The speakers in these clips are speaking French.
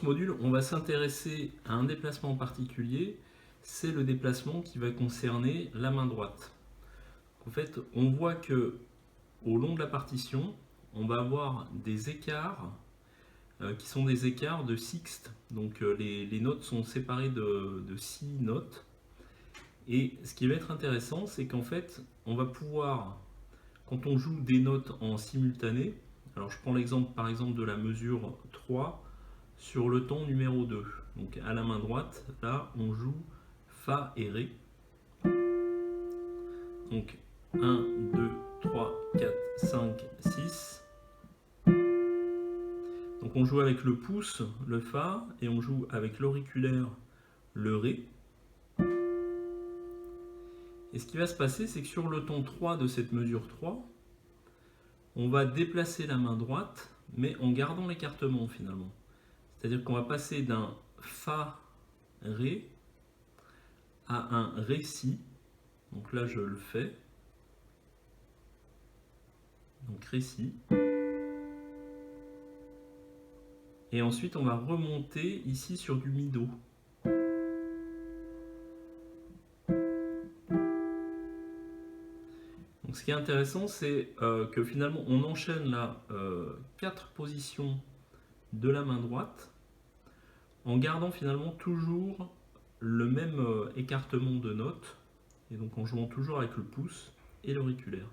ce module, on va s'intéresser à un déplacement particulier, c'est le déplacement qui va concerner la main droite. En fait, on voit que au long de la partition, on va avoir des écarts qui sont des écarts de sixte. Donc les notes sont séparées de 6 notes. Et ce qui va être intéressant, c'est qu'en fait, on va pouvoir, quand on joue des notes en simultané, alors je prends l'exemple par exemple de la mesure 3 sur le ton numéro 2. Donc à la main droite, là on joue Fa et Ré. Donc 1, 2, 3, 4, 5, 6. Donc on joue avec le pouce, le Fa, et on joue avec l'auriculaire, le Ré. Et ce qui va se passer, c'est que sur le ton 3 de cette mesure 3, on va déplacer la main droite, mais en gardant l'écartement finalement. C'est-à-dire qu'on va passer d'un Fa, Ré à un Ré, Si. Donc là, je le fais. Donc Ré, Si. Et ensuite, on va remonter ici sur du Mi, Do. Donc ce qui est intéressant, c'est que finalement, on enchaîne là 4 positions de la main droite en gardant finalement toujours le même écartement de notes, et donc en jouant toujours avec le pouce et l'auriculaire.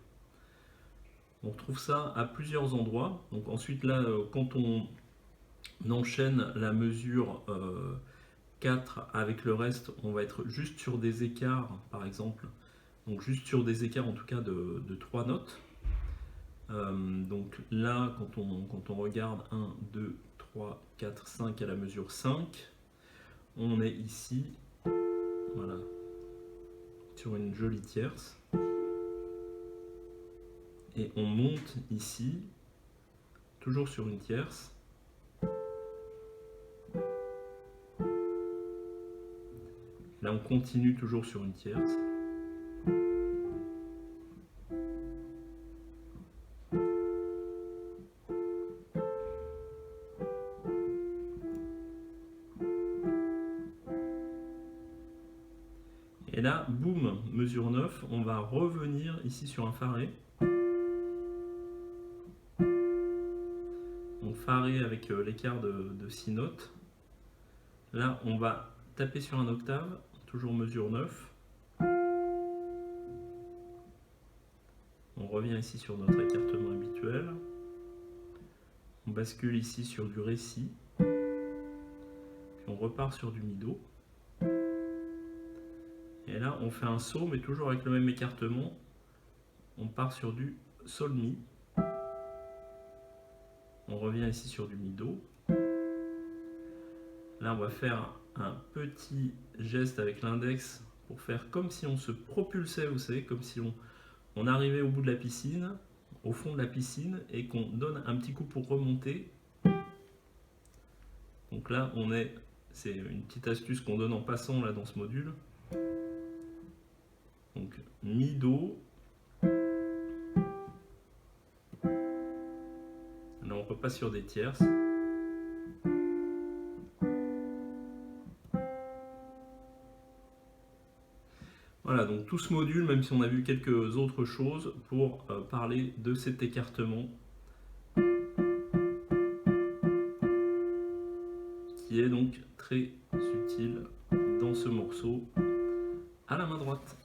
On retrouve ça à plusieurs endroits. Donc ensuite là, quand on enchaîne la mesure 4 avec le reste, on va être juste sur des écarts, par exemple, donc juste sur des écarts en tout cas de 3 notes. Donc là, quand on regarde 1, 2, 3, 4, 5 à la mesure 5, on est ici, voilà, sur une jolie tierce. Et on monte ici, toujours sur une tierce. Là, on continue toujours sur une tierce. Et là, boum, mesure 9, on va revenir ici sur un Fa Ré. Donc Fa Ré avec l'écart de 6 notes. Là, on va taper sur un octave, toujours mesure 9. On revient ici sur notre écartement habituel. On bascule ici sur du Ré, Si. Puis on repart sur du Mi, Do. Et là, on fait un saut, mais toujours avec le même écartement. On part sur du Sol, Mi. On revient ici sur du Mi, Do. Là, on va faire un petit geste avec l'index pour faire comme si on se propulsait, vous savez, comme si on arrivait au bout de la piscine, au fond de la piscine, et qu'on donne un petit coup pour remonter. Donc là, c'est une petite astuce qu'on donne en passant là dans ce module. Donc Mi, Do. Là, on repasse sur des tierces. Voilà, donc tout ce module, même si on a vu quelques autres choses, pour parler de cet écartement qui est donc très utile dans ce morceau à la main droite.